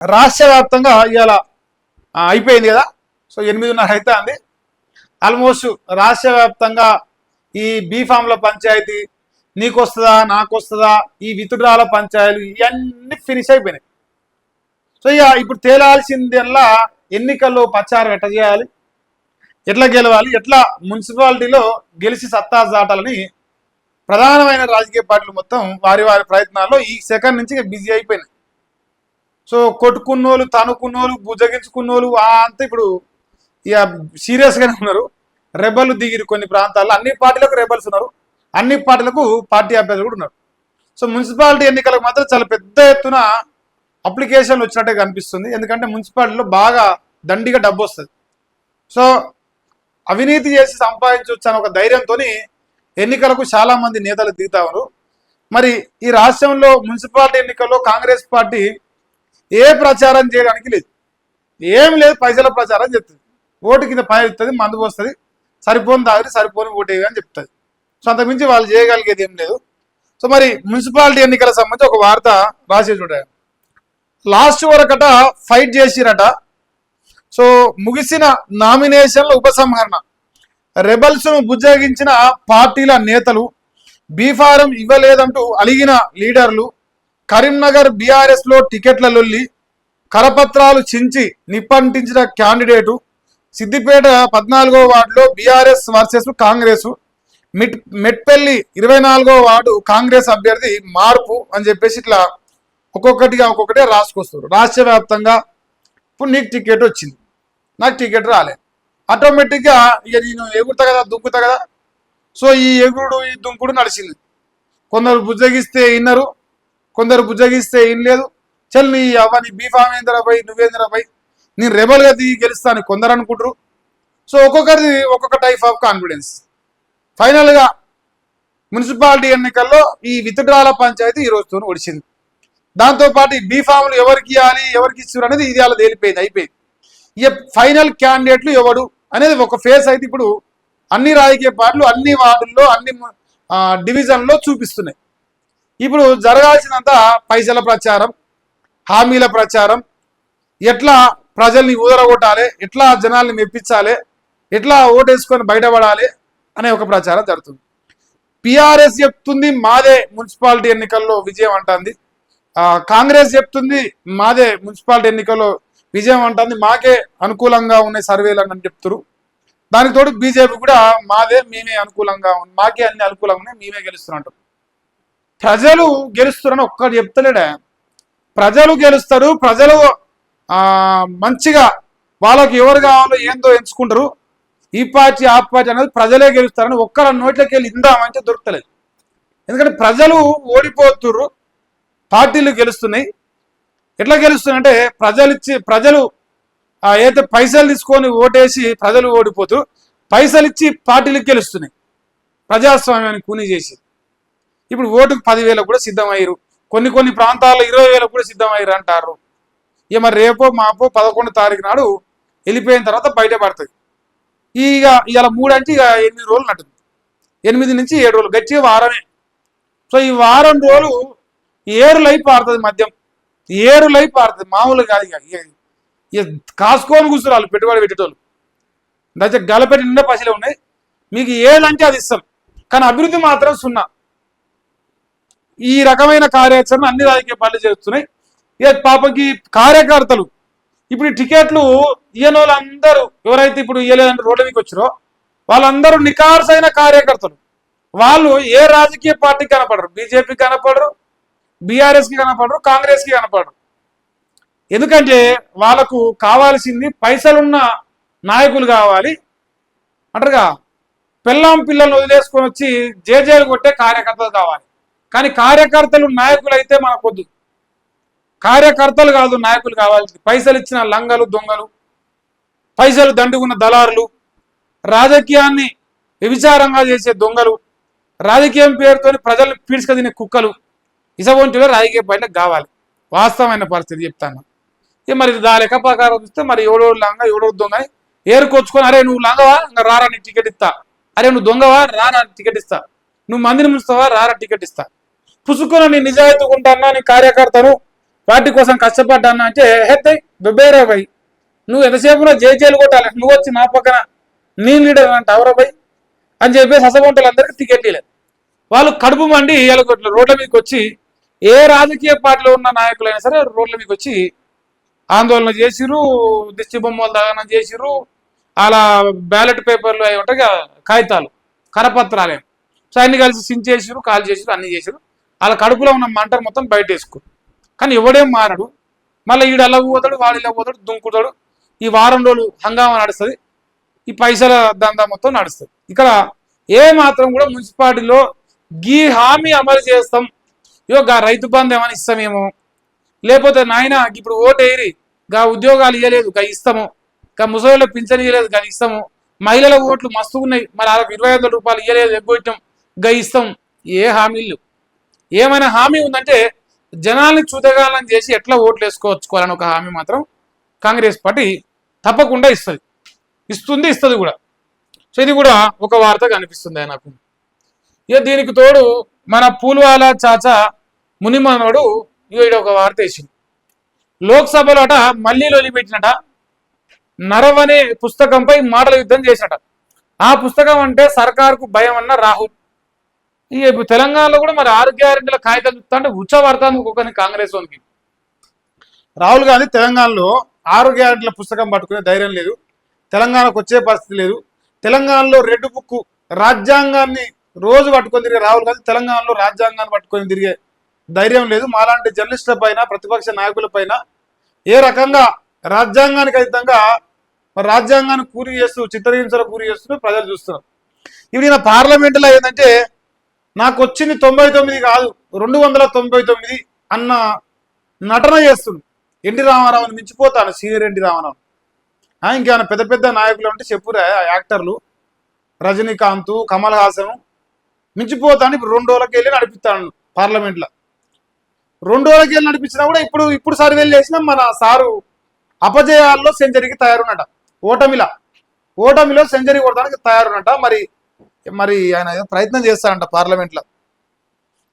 రాష్ట్ర వ్యాప్తంగా ఇవాళ అయిపోయింది కదా. సో 8:30 అయితే అంది. ఆల్మోస్ట్ రాష్ట్ర వ్యాప్తంగా ఈ బీఫామ్ల పంచాయతీ నీకు వస్తుందా నాకు వస్తుందా, ఈ విత్డ్రాల పంచాయతీలు ఇవన్నీ ఫినిష్ అయిపోయినాయి. సో ఇక ఇప్పుడు తేలాల్సిందల్లా ఎన్నికల్లో ప్రచారం ఎట్లా చేయాలి, ఎట్లా గెలవాలి, ఎట్లా మున్సిపాలిటీలో గెలిచి సత్తా చాటాలని ప్రధానమైన రాజకీయ పార్టీలు మొత్తం వారి వారి ప్రయత్నాల్లో ఈ సెకండ్ నుంచి బిజీ అయిపోయినాయి. సో కొట్టుకున్నోళ్ళు, తనుకున్నోళ్ళు, బుజ్జగించుకున్నోళ్ళు అంతా ఇప్పుడు ఇక సీరియస్గానే ఉన్నారు. రెబల్ దిగిరు కొన్ని ప్రాంతాల్లో. అన్ని పార్టీలకు రెబల్స్ ఉన్నారు, అన్ని పార్టీలకు పార్టీ అభ్యర్థులు కూడా ఉన్నారు. సో మున్సిపాలిటీ ఎన్నికలకు మాత్రం చాలా పెద్ద ఎత్తున అప్లికేషన్లు వచ్చినట్టే కనిపిస్తుంది. ఎందుకంటే మున్సిపాలిటీలో బాగా దండిగా డబ్బు వస్తుంది. సో అవినీతి చేసి సంపాదించవచ్చు అని ఒక ధైర్యంతో ఎన్నికలకు చాలా మంది నేతలు దిగుతా ఉన్నారు. మరి ఈ రాష్ట్రంలో మున్సిపాలిటీ ఎన్నికల్లో కాంగ్రెస్ పార్టీ ఏ ప్రచారం చేయడానికి లేదు, ఏం లేదు. పైసల ప్రచారం చెప్తుంది, ఓటు కింద పై ఇస్తుంది, మందు వస్తుంది, సరిపోని తాగిరి సరిపోని ఓటేవి అని చెప్తుంది. సో అంతకుమించి వాళ్ళు చేయగలిగేది ఏం లేదు. సో మరి మున్సిపాలిటీ ఎన్నికల సంబంధించి ఒక వార్త రాసి చూడాలి. లాస్ట్ వరకట ఫైట్ చేసిరట. సో ముగిసిన నామినేషన్ల ఉపసంహరణ, రెబల్స్ను బుజ్జగించిన పార్టీల నేతలు, బీఫారం ఇవ్వలేదంటూ అలిగిన లీడర్లు, కరీంనగర్ బీఆర్ఎస్ లో టికెట్ల లొల్లి, కరపత్రాలు చించి నిప్పంటించిన క్యాండిడేటు, సిద్దిపేట 14వ వార్డులో బీఆర్ఎస్ వర్సెస్ కాంగ్రెస్, మెట్పల్లి 24వ వార్డు కాంగ్రెస్ అభ్యర్థి మార్పు అని చెప్పేసి ఇట్లా ఒక్కొక్కటే రాసుకొస్తారు. రాష్ట్ర వ్యాప్తంగా ఇప్పుడు నీకు టికెట్ వచ్చింది, నాకు టికెట్ రాలేదు, ఆటోమేటిక్గా ఇక నేను ఎగురుతా కదా, దుంకుతా కదా. సో ఈ ఎగురుడు ఈ దుంకుడు నడిచింది. కొందరు బుజ్జగిస్తే ఇన్నరు, కొందరు బుజ్జగిస్తే ఇనలేదు. చల్ నీ అవ్వ నీ బీఫామ్ ఏందిరా పోయి, నువ్వేందిరా పోయి, నేను రెబల్గా దిగి గెలుస్తాను కొందరు అనుకుంటారు. సో ఒక్కొక్కరిది ఒక్కొక్క టైప్ ఆఫ్ కాన్ఫిడెన్స్. ఫైనల్గా మున్సిపాలిటీ ఎన్నికల్లో ఈ విత్డ్రాల పంచాయతీ ఈ రోజుతో ఒడిచింది. దాంతోపాటు ఈ బీఫామ్లు ఎవరికి ఇవ్వాలి, ఎవరికి ఇచ్చారు అనేది ఇది అలా తేలిపోయింది, అయిపోయింది. ఇక ఫైనల్ క్యాండిడేట్లు ఎవడు అనేది ఒక ఫేస్ అయితే ఇప్పుడు అన్ని రాజకీయ పార్టీలు అన్ని వార్డుల్లో అన్ని డివిజన్లో చూపిస్తున్నాయి. ఇప్పుడు జరగాల్సినంత పైసల ప్రచారం, హామీల ప్రచారం, ఎట్లా ప్రజల్ని ఊదరగొట్టాలి, ఎట్లా జనాల్ని మెప్పించాలి, ఎట్లా ఓటేసుకొని బయటపడాలి అనే ఒక ప్రచారం జరుగుతుంది. టీఆర్ఎస్ చెప్తుంది మాదే మున్సిపాలిటీ ఎన్నికల్లో విజయం అంటుంది, కాంగ్రెస్ చెప్తుంది మాదే మున్సిపాలిటీ ఎన్నికల్లో విజయం అంటుంది, మాకే అనుకూలంగా ఉన్నాయి సర్వేలు అని చెప్తారు. దానికి తోడు బీజేపీ కూడా మాదే, మేమే అనుకూలంగా ఉంది, మాకే అన్ని అనుకూలంగా ఉన్నాయి, మేమే గెలుస్తున్నట్టు. ప్రజలు గెలుస్తారని ఒక్కటి చెప్తలేడా? ప్రజలు గెలుస్తారు, ప్రజలు మంచిగా వాళ్ళకి ఎవరు కావాలో ఏందో ఎంచుకుంటారు. ఈ పార్టీ ఆ పార్టీ అనేది ప్రజలే గెలుస్తారని ఒక్కరి నోట్లోకి వెళ్ళి ఇందామంటే దొరుకుతలేదు. ఎందుకంటే ప్రజలు ఓడిపోతుర్రు, పార్టీలు గెలుస్తున్నాయి. ఎట్లా గెలుస్తున్నాయంటే ప్రజలు ఏదైతే పైసలు తీసుకొని ఓటేసి ప్రజలు ఓడిపోతారు, పైసలు ఇచ్చి పార్టీలకు గెలుస్తున్నాయి ప్రజాస్వామ్యాన్ని కూని చేసి. ఇప్పుడు ఓటుకు 10,000 కూడా సిద్ధమయ్యారు, కొన్ని ప్రాంతాల్లో 20,000 కూడా సిద్ధమయ్యారు అంటారు. ఇక మరి రేపో మాపో 11వ తారీఖు నాడు వెళ్ళిపోయిన తర్వాత బయటపడుతుంది. ఇక ఇవాళ 3 అంటే ఇక 8 రోజులు నటుంది, 8 నుంచి 7 రోజులు, గట్టిగా వారమే. సో ఈ వారం రోజులు ఏరులై పారుతుంది, మద్యం ఏరులై పారుతుంది, మామూలు కాదు. ఇక కాసుకొని కూర్చున్నారు పెట్టుబడి పెట్టేటోళ్ళు. అయితే గలపెట్టి నిండా పసిలే ఉన్నాయి, మీకు ఏదంటే అది ఇస్తాం, కానీ అభివృద్ధి మాత్రం సున్నా. ఈ రకమైన కార్యాచరణ అన్ని రాజకీయ పార్టీలు చేస్తున్నాయి. ఇక పాపకి కార్యకర్తలు ఇప్పుడు టికెట్లు ఇయ్యని వాళ్ళందరూ ఎవరైతే ఇప్పుడు ఇయ్యలేదంటే రోడ్ల మీకు వచ్చారో వాళ్ళందరూ నికార్సైన కార్యకర్తలు. వాళ్ళు ఏ రాజకీయ పార్టీకి కనపడరు, బీజేపీకి కనపడరు, బీఆర్ఎస్కి కనపడరు, కాంగ్రెస్కి కనపడరు. ఎందుకంటే వాళ్ళకు కావాల్సింది పైసలున్న నాయకులు కావాలి అంటారుగా. పిల్లలను వదిలేసుకొని వచ్చి జేజేలు కొట్టే కార్యకర్తలు కావాలి. కానీ కార్యకర్తలు నాయకులు అయితే మనకొద్దు, కార్యకర్తలు కాదు నాయకులు కావాల్సింది. పైసలు ఇచ్చిన లంగలు, దొంగలు, పైసలు దండుకున్న దళారులు, రాజకీయాన్ని వ్యభిచారంగా చేసే దొంగలు, రాజకీయం పేరుతో ప్రజల్ని పీడ్చుక తినే కుక్కలు, ఇసవంటిలో రాజకీయ పార్టీలకు కావాలి. వాస్తవమైన పరిస్థితి చెప్తాను. ఇక మరి దాని లెక్క ప్రకారం చూస్తే మరి ఎవడో లంగ ఎవడో దొంగ అని ఏరుకొచ్చుకొని, అరే నువ్వు లంగవా ఇంకా రారా నీకు టికెట్ ఇస్తా, అరే నువ్వు దొంగవా రారా టికెట్ ఇస్తా, నువ్వు మందిని ముంచుతావా రారా టికెట్ ఇస్తా, పుసుకున్న నీ నిజాయితీ ఉంటానా నీ కార్యకర్తను పార్టీ కోసం కష్టపడ్డాను అంటే హెత్తే దుబ్బేరా భయ్, నువ్వు ఎంతసేపు జైలు కొట్టాలి, నువ్వు వచ్చి నా పక్కన నీ లీడర్ అంటే అవరా భయ్ అని చెప్పేసి అసబంటులందరికీ టికెట్ ఇవ్వలేదు. వాళ్ళు కడుపు మండి రోడ్ల మీదకి వచ్చి ఏ రాజకీయ పార్టీలో ఉన్న నాయకులైనా సరే రోడ్ల మీదకి వచ్చి ఆందోళన చేసిరు, దిష్టి బొమ్మలు దహనం చేసిరు, అలా బ్యాలెట్ పేపర్లు అవి ఉంటాయి కదా కాగితాలు కరపత్రాలే, సో అన్ని కలిసి సించేసిరు, కాల్ చేసిరు, అన్ని చేసిరు. వాళ్ళ కడుపులో ఉన్న మంటలు మొత్తం బయట వేసుకోరు. కానీ ఎవడేం మారడు. మళ్ళీ ఈడు అలా పోతాడు, వాడు ఇలా పోతాడు, దుంకుతాడు. ఈ వారం రోజులు హంగామా నడుస్తుంది, ఈ పైసల దందా మొత్తం నడుస్తుంది. ఇక్కడ ఏ మాత్రం కూడా మున్సిపాలిటీలో గీ హామీ అమలు చేస్తాం, గా రైతు బంధు ఏమైనా ఇస్తామేమో, లేకపోతే నాయన ఇప్పుడు ఓటు వేయరి గా ఉద్యోగాలు ఇవ్వలేదు గా ఇస్తాము, గా ముసలిలో పింఛన్ ఇవ్వలేదు గా ఇస్తాము, మహిళల ఓట్లు మస్తు ఉన్నాయి మరి వాళ్ళకి 25,000 రూపాయలు ఇవ్వలేదు ఎగ్గొట్టం గా ఇస్తాం. ఏ హామీలు? ఏమైనా హామీ ఉందంటే జనాల్ని చూతగాలని చేసి ఎట్లా ఓట్లు వేసుకోవచ్చుకోవాలని ఒక హామీ మాత్రం కాంగ్రెస్ పార్టీ తప్పకుండా ఇస్తుంది కూడా. సో ఇది కూడా ఒక వార్త కనిపిస్తుంది నాకు. ఇక దీనికి తోడు మన పూల్వాలా చాచా మునిమనోడు ఈడ ఒక వార్త వేసింది. లోక్సభలో అట మళ్ళీ లొలిపెట్టినట నరవ్ అనే పుస్తకంపై మాటల యుద్ధం చేసినట. ఆ పుస్తకం అంటే సర్కారుకు భయం అన్న రాహుల్. ఇక తెలంగాణలో కూడా మరి 6 గ్యారెంటీల కాగితాలు చూస్తా అంటే ఉచ్చవార్తాను ఒక్కొక్కని కాంగ్రెస్ వానికి. రాహుల్ గాంధీ తెలంగాణలో 6 గ్యారెంటీల పుస్తకం పట్టుకునే ధైర్యం లేదు, తెలంగాణకు వచ్చే పరిస్థితి లేదు. తెలంగాణలో రెడ్ బుక్ రాజ్యాంగాన్ని రోజు పట్టుకొని తిరిగే రాహుల్ గాంధీ తెలంగాణలో రాజ్యాంగాన్ని పట్టుకొని తిరిగే ధైర్యం లేదు. మాలాంటి జర్నలిస్టుల పైన, ప్రతిపక్ష నాయకుల పైన ఏ రకంగా రాజ్యాంగానికి అతీతంగా రాజ్యాంగాన్ని కూలి చేస్తూ చిత్రహింసలు కూలి చేస్తూ ప్రజలు చూస్తున్నారు. ఇప్పుడు ఈయన పార్లమెంటులో ఏంటంటే నాకు వచ్చింది 99 కాదు 299 అన్న నటన చేస్తుంది. ఎన్టీ రామారావుని మించిపోతాను, సీనియర్ ఎన్టీ రామారావు. ఇంకేమైనా పెద్ద పెద్ద నాయకులు అంటే చెప్పురా యాక్టర్లు, రజనీకాంత్, కమల్ హాసన్ మించిపోతాను. ఇప్పుడు 2 రోజులకి వెళ్ళి నడిపిస్తాను పార్లమెంట్లో. 2 రోజులకి వెళ్ళి నడిపించినా కూడా ఇప్పుడు సర్వేలు చేసినా మన సారు అపజయాల్లో సెంచరీకి తయారున్నట. ఓటమిలో సెంచరీ కొడడానికి తయారున్నట. మరి ఆయన ప్రయత్నం చేస్తాడంట పార్లమెంట్లో.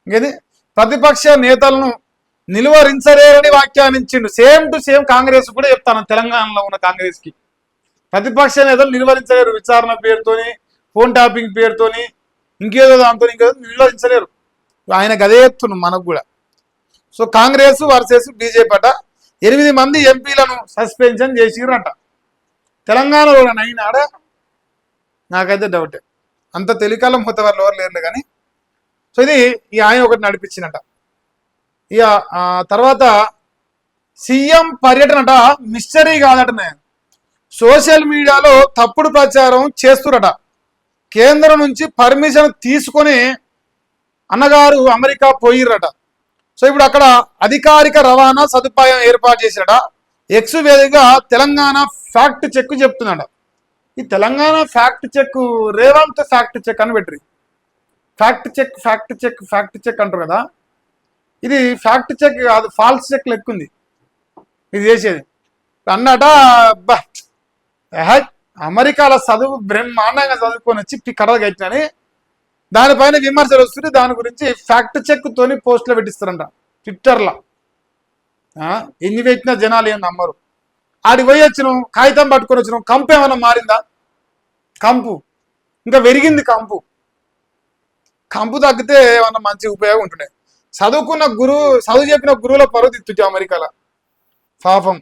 ఇంకేది ప్రతిపక్ష నేతలను నిలువరించలేరని వ్యాఖ్యానించిండు. సేమ్ టు సేమ్ కాంగ్రెస్ కూడా చెప్తాను. తెలంగాణలో ఉన్న కాంగ్రెస్ కి ప్రతిపక్ష నేతలు నిలువరించలేరు, విచారణ పేరుతోని, ఫోన్ ట్యాపింగ్ పేరుతోని, ఇంకేదో దాంతో నిలువరించలేరు. ఆయన గదే చెప్తున్నాం మనకు కూడా. సో కాంగ్రెస్ వర్సెస్ బీజేపీ అట 8 మంది ఎంపీలను సస్పెన్షన్ చేసిరంట. తెలంగాణలో అయినాడా నాకైతే డౌటే. అంత తెలికాలం మొత్తవారు ఎవరు లేరు కానీ. సో ఇది ఈ ఆయన ఒకటి నడిపించినట. ఇక తర్వాత సీఎం పర్యటనట మిస్టరీ కాదటనే, సోషల్ మీడియాలో తప్పుడు ప్రచారం చేస్తురట. కేంద్రం నుంచి పర్మిషన్ తీసుకొని అన్నగారు అమెరికా పోయిర్రట. సో ఇప్పుడు అక్కడ అధికారిక రవాణా సదుపాయం ఏర్పాటు చేసినట. ఎక్స్ వేదికగా తెలంగాణ ఫ్యాక్ట్ చెక్ చెప్తున్నాడ. ఈ Telangana fact check Revanth fact check అని పెట్టరు. ఫ్యాక్ట్ చెక్ అంటారు కదా, ఇది ఫ్యాక్ట్ చెక్ కాదు, ఫాల్స్ చెక్ లెక్కుంది ఇది చేసేది అన్నట. అమెరికాలో చదువు బ్రహ్మాండంగా చదువుకొని వచ్చి కడలు కట్టినని దానిపైన విమర్శలు వస్తుంటే దాని గురించి ఫ్యాక్ట్ చెక్ తోని పోస్టులు పెట్టిస్తారంట ట్విట్టర్లో. ఎన్ని పెట్టినా జనాలు ఏం నమ్మరు. ఆడికి పోయి వచ్చినాం, కాగితం పట్టుకొని వచ్చినాం, కంపు ఏమైనా మారిందా? కంపు ఇంకా పెరిగింది. కంపు తగ్గితే ఏమన్నా మంచి ఉపయోగం ఉంటుండే. చదువు చెప్పిన గురువుల పరువు తిత్తుటి అమెరికాలో పాపం.